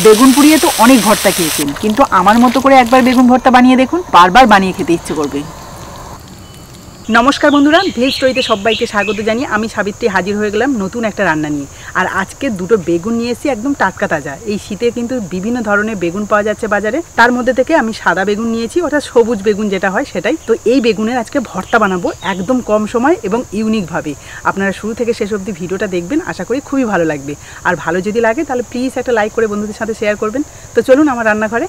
বেগুন পুড়িয়ে তো অনেক ভর্তা খেয়েছেন, কিন্তু আমার মতো করে একবার বেগুন ভর্তা বানিয়ে দেখুন, বারবার বানিয়ে খেতে ইচ্ছে করবে। নমস্কার বন্ধুরা, ভেজ স্টোরিতে সবাইকে স্বাগত জানিয়ে আমি সাবিত্রী হাজির হয়ে গেলাম নতুন একটা রান্না নিয়ে। আর আজকে দুটো বেগুন নিয়ে এসেছি, একদম টাটকা তাজা। এই শীতে কিন্তু বিভিন্ন ধরনের বেগুন পাওয়া যাচ্ছে বাজারে, তার মধ্যে থেকে আমি সাদা বেগুন নিয়েছি, ওটা সবুজ বেগুন যেটা হয় সেটাই। তো এই বেগুনের আজকে ভর্তা বানাবো একদম কম সময় এবং ইউনিকভাবে। আপনারা শুরু থেকে শেষ অবধি ভিডিওটা দেখবেন, আশা করি খুবই ভালো লাগবে। আর ভালো যদি লাগে তাহলে প্লিজ একটা লাইক করে বন্ধুদের সাথে শেয়ার করবেন। তো চলুন আমার রান্নাঘরে।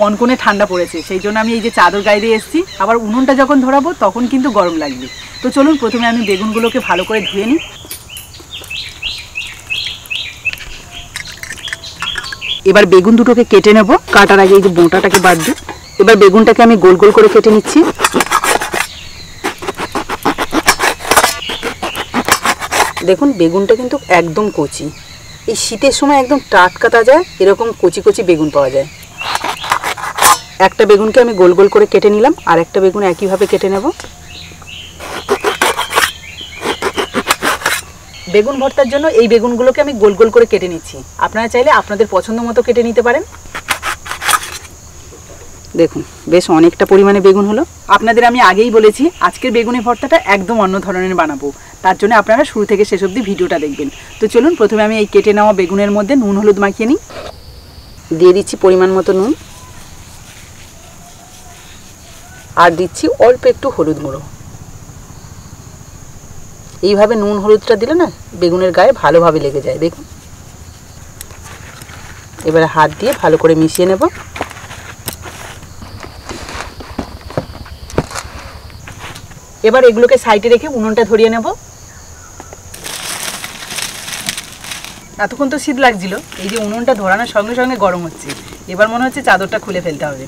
কনকনে ঠান্ডা পড়েছে, সেই জন্য আমি এই যে চাদর গায়ে দিয়ে এসেছি। আবার উনুনটা যখন ধরাবো তখন কিন্তু গরম লাগবে। তো চলুন প্রথমে আমি বেগুনগুলোকে ভালো করে ধুয়ে নিই। এবার বেগুন দুটোকে কেটে নেব। কাটার আগে এই যে বোঁটাটাকে বাদ দিই। এবার বেগুনটাকে আমি গোল গোল করে কেটে নিচ্ছি। দেখুন বেগুনটা কিন্তু একদম কচি। এই শীতের সময় একদম টাটকা তাজা এরকম কচি কচি বেগুন পাওয়া যায়। একটা বেগুনকে আমি গোল গোল করে কেটে নিলাম, আর একটা বেগুন একইভাবে কেটে নেব। বেগুন ভর্তার জন্য এই বেগুনগুলোকে আমি গোল গোল করে কেটে নিচ্ছি। আপনারা চাইলে আপনাদের পছন্দ মতো কেটে নিতে পারেন। দেখুন বেশ অনেকটা পরিমাণে বেগুন হলো। আপনাদের আমি আগেই বলেছি আজকের বেগুনের ভর্তাটা একদম অন্য ধরনের বানাবো, তার জন্য আপনারা শুরু থেকে শেষ অবধি ভিডিওটা দেখবেন। তো চলুন প্রথমে আমি এই কেটে নেওয়া বেগুনের মধ্যে নুন হলুদ মাখিয়ে নিই। দিয়ে দিচ্ছি পরিমাণ মতো নুন, আর দিচ্ছি অল্প একটু হলুদ গুঁড়ো। এইভাবে নুন হলুদটা দিলে না বেগুনের গায়ে ভালোভাবে লেগে যায়। দেখুন এবারে হাত দিয়ে ভালো করে মিশিয়ে নেব। এবার এগুলোকে সাইডে রেখে উনুনটা ধরিয়ে নেব। এতক্ষণ তো শীত লাগছিল, এই যে উনুনটা ধরানোর সঙ্গে সঙ্গে গরম হচ্ছে। এবার মনে হচ্ছে চাদরটা খুলে ফেলতে হবে।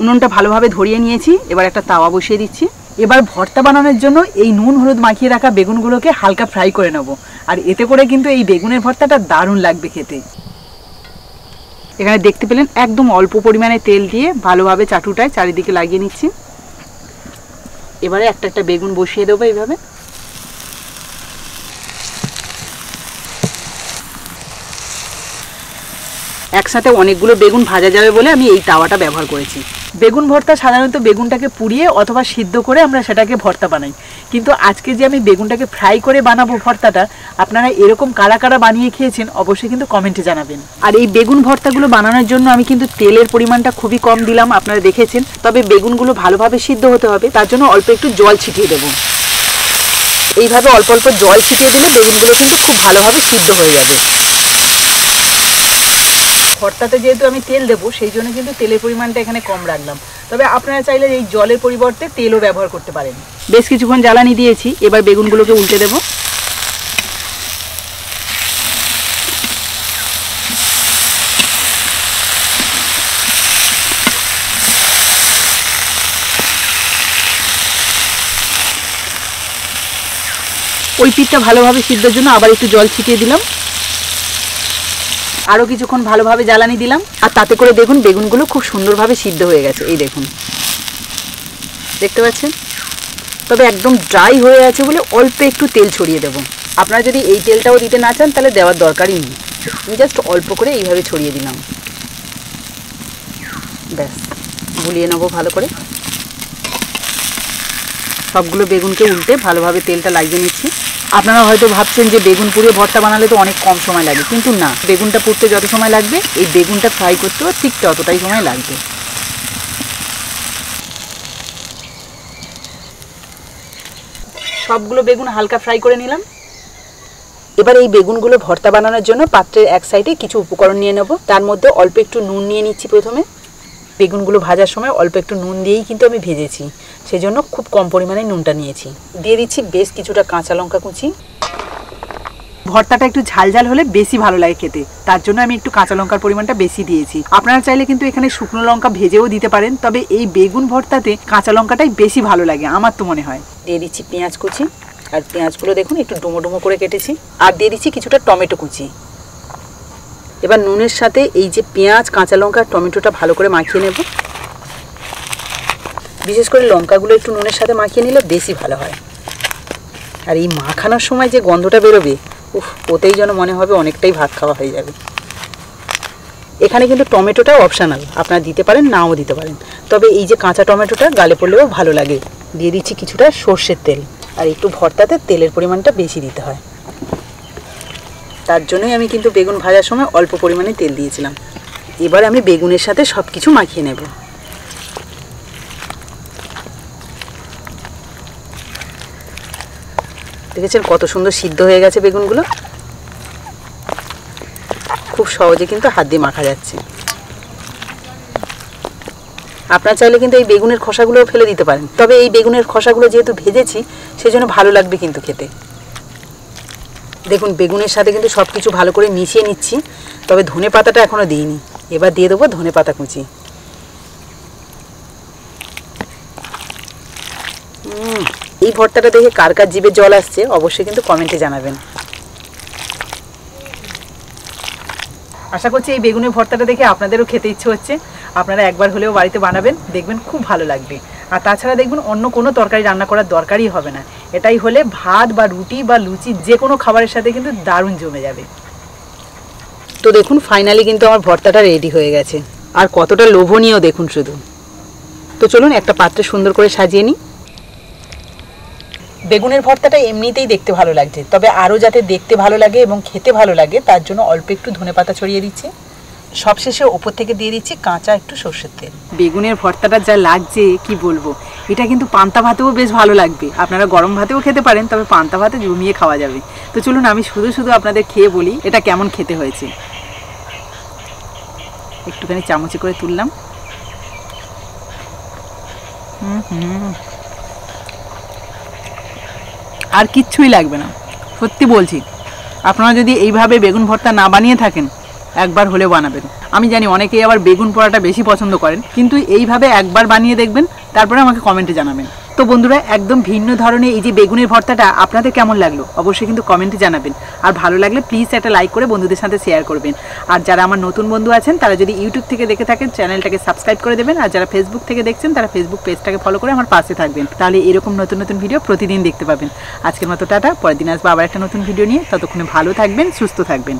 উনুনটা ভালোভাবে ধরিয়ে নিয়েছি, এবার একটা তাওয়া বসিয়ে দিচ্ছি। এবার ভর্তা বানানোর জন্য এই নুন হলুদ মাখিয়ে রাখা বেগুনগুলোকে হালকা ফ্রাই করে নেব। আর এতে করে কিন্তু এই বেগুনের ভর্তাটা দারুণ লাগবে খেতে। এখানে দেখতে পেলেন একদম অল্প পরিমাণে তেল দিয়ে ভালোভাবে চাটুটায় চারিদিকে লাগিয়ে নিচ্ছি। এবারে একটা একটা বেগুন বসিয়ে দেবো এইভাবে। একসাথে অনেকগুলো বেগুন ভাজা যাবে বলে আমি এই তাওয়াটা ব্যবহার করেছি। বেগুন ভর্তা সাধারণত বেগুনটাকে পুড়িয়ে অথবা সিদ্ধ করে আমরা সেটাকে ভর্তা বানাই, কিন্তু আজকে যে আমি বেগুনটাকে ফ্রাই করে বানাবো ভর্তাটা, আপনারা এরকম কারা কারা বানিয়ে খেয়েছেন অবশ্যই কিন্তু কমেন্টে জানাবেন। আর এই বেগুন ভর্তাগুলো বানানোর জন্য আমি কিন্তু তেলের পরিমাণটা খুবই কম দিলাম, আপনারা দেখেছেন। তবে বেগুনগুলো ভালোভাবে সিদ্ধ হতে হবে, তার জন্য অল্প একটু জল ছিটিয়ে দেবো। এইভাবে অল্প অল্প জল ছিটিয়ে দিলে বেগুনগুলো কিন্তু খুব ভালোভাবে সিদ্ধ হয়ে যাবে। ভর্তাতে যেহেতু আমি তেল দেবো সেই জন্য কিন্তু তেলের পরিমাণটা এখানে কম রাখলাম। তবে আপনারা চাইলে এই জলের পরিবর্তে তেলও ব্যবহার করতে পারেন। বেশ কিছুক্ষণ জ্বালানি দিয়েছি, এবার বেগুনগুলোকে উল্টে দেব। ওই পিঠটা ভালোভাবে সিদ্ধর জন্য আবার একটু জল ছিটিয়ে দিলাম। আরও কিছুক্ষণ ভালোভাবে জ্বালানি দিলাম, আর তাতে করে দেখুন বেগুনগুলো খুব সুন্দরভাবে সিদ্ধ হয়ে গেছে। এই দেখুন, দেখতে পাচ্ছেন। তবে একদম ড্রাই হয়ে আছে বলে অল্প একটু তেল ছড়িয়ে দেবো। আপনারা যদি এই তেলটাও দিতে না চান তাহলে দেওয়ার দরকারই নেই। আমি জাস্ট অল্প করে এইভাবে ছড়িয়ে দিলাম। ব্যাস, গুলিয়ে নেবো ভালো করে। সবগুলো বেগুনকে উল্টে ভালোভাবে তেলটা লাগিয়ে নিচ্ছি। আপনারা হয়তো ভাবছেন যে বেগুন পুড়িয়ে ভর্তা বানালে তো অনেক কম সময় লাগে, কিন্তু না, বেগুনটা পুড়তে যত সময় লাগবে এই বেগুনটা ফ্রাই করতেও ঠিক ততটাই সময় লাগবে। সবগুলো বেগুন হালকা ফ্রাই করে নিলাম। এবার এই বেগুনগুলো ভর্তা বানানোর জন্য পাত্রের এক সাইডে কিছু উপকরণ নিয়ে নেব। তার মধ্যে অল্প একটু নুন নিয়ে নিচ্ছি। প্রথমে বেগুনগুলো ভাজার সময় অল্প একটু নুন দিয়েই কিন্তু আমি ভেজেছি, সেজন্য খুব কম পরিমাণে নুনটা নিয়েছি। দিয়ে দিচ্ছি বেশ কিছুটা কাঁচা লঙ্কা কুচি। ভর্তাটা একটু ঝাল ঝাল হলে বেশি ভালো লাগে খেতে, তার জন্য আমি একটু কাঁচা লঙ্কার পরিমাণটা বেশি দিয়েছি। আপনারা চাইলে কিন্তু এখানে শুকনো লঙ্কা ভেজেও দিতে পারেন, তবে এই বেগুন ভর্তাতে কাঁচা লঙ্কাটাই বেশি ভালো লাগে, আমার তো মনে হয়। দিয়ে দিচ্ছি পেঁয়াজ কুচি, আর পেঁয়াজগুলো দেখুন একটু ডুমো ডুমো করে কেটেছি। আর দিয়ে দিচ্ছি কিছুটা টমেটো কুচি। এবার নুনের সাথে এই যে পেঁয়াজ, কাঁচা লঙ্কা, টমেটোটা ভালো করে মাখিয়ে নেব। বিশেষ করে লঙ্কাগুলো একটু নুনের সাথে মাখিয়ে নিলে বেশি ভালো হয়। আর এই মাখানোর সময় যে গন্ধটা বেরোবে ওতেই যেন মনে হবে অনেকটাই ভাত খাওয়া হয়ে যাবে। এখানে কিন্তু টমেটোটাও অপশানাল, আপনারা দিতে পারেন নাও দিতে পারেন, তবে এই যে কাঁচা টমেটোটা গালে পড়লেও ভালো লাগে। দিয়ে দিচ্ছি কিছুটা সর্ষের তেল, আর একটু ভর্তাতে তেলের পরিমাণটা বেশি দিতে হয়, তার জন্যই আমি কিন্তু বেগুন ভাজার সময় অল্প পরিমাণে তেল দিয়েছিলাম। এবার আমি বেগুনের সাথে সব কিছু মাখিয়ে নেব। দেখেছেন কত সুন্দর সিদ্ধ হয়ে গেছে বেগুনগুলো, খুব সহজে কিন্তু হাত দিয়ে মাখা যাচ্ছে। আপনারা চাইলে কিন্তু এই বেগুনের খোসাগুলোও ফেলে দিতে পারেন, তবে এই বেগুনের খোসাগুলো যেহেতু ভেজেছি সেজন্য ভালো লাগবে কিন্তু খেতে। দেখুন বেগুনের সাথে কিন্তু সব কিছু ভালো করে মিশিয়ে নিচ্ছি, তবে ধনে পাতাটা এখনও দিইনি। এবার দিয়ে দেবো ধনে পাতা কুচি। এই ভর্তাটা দেখে কার কার জিভে জল আসছে অবশ্যই কিন্তু কমেন্টে জানাবেন। আশা করছি এই বেগুনের ভর্তাটা দেখে আপনাদেরও খেতে ইচ্ছে হচ্ছে। আপনারা একবার হলেও বাড়িতে বানাবেন, দেখবেন খুব ভালো লাগবে। আর তাছাড়া দেখবেন অন্য কোনো তরকারি রান্না করার দরকারই হবে না, এটাই হলে ভাত বা রুটি বা লুচি যে কোনো খাবারের সাথে কিন্তু দারুণ জমে যাবে। তো দেখুন ফাইনালি কিন্তু আমার ভর্তাটা রেডি হয়ে গেছে, আর কতটা লোভনীয় দেখুন শুধু। তো চলুন একটা পাত্রে সুন্দর করে সাজিয়ে নিই। বেগুনের ভর্তাটা এমনিতেই দেখতে ভালো লাগছে, তবে আরও যাতে দেখতে ভালো লাগে এবং খেতে ভালো লাগে তার জন্য অল্প একটু ধনেপাতা ছড়িয়ে দিচ্ছি। সবশেষে ওপর থেকে দিয়ে দিচ্ছি কাঁচা একটু সর্ষের তেল। বেগুনের ভর্তাটা যা লাগছে কি বলবো, এটা কিন্তু পান্তা ভাতেও বেশ ভালো লাগবে। আপনারা গরম ভাতেও খেতে পারেন, তবে পান্তা ভাতে জমিয়ে খাওয়া যাবে। তো চলুন আমি শুধু আপনাদের খেয়ে বলি এটা কেমন খেতে হয়েছে। একটুখানি চামচে করে তুললাম। আর কিচ্ছুই লাগবে না, সত্যি বলছি। আপনারা যদি এইভাবে বেগুন ভর্তা না বানিয়ে থাকেন একবার হলেও বানাবেন। আমি জানি অনেকেই আবার বেগুন পোড়াটা বেশি পছন্দ করেন, কিন্তু এইভাবে একবার বানিয়ে দেখবেন, তারপরে আমাকে কমেন্টে জানাবেন। তো বন্ধুরা একদম ভিন্ন ধরনের এই যে বেগুনের ভর্তাটা আপনাদের কেমন লাগলো অবশ্যই কিন্তু কমেন্টে জানাবেন। আর ভালো লাগলে প্লিজ একটা লাইক করে বন্ধুদের সাথে শেয়ার করবেন। আর যারা আমার নতুন বন্ধু আছেন তারা যদি ইউটিউব থেকে দেখে থাকেন চ্যানেলটাকে সাবস্ক্রাইব করে দেবেন, আর যারা ফেসবুক থেকে দেখছেন তারা ফেসবুক পেজটাকে ফলো করে আমার পাশে থাকবেন, তাহলে এরকম নতুন নতুন ভিডিও প্রতিদিন দেখতে পাবেন। আজকের মতো টাটা, পরের দিন আসবো আবার একটা নতুন ভিডিও নিয়ে। ততক্ষণে ভালো থাকবেন, সুস্থ থাকবেন।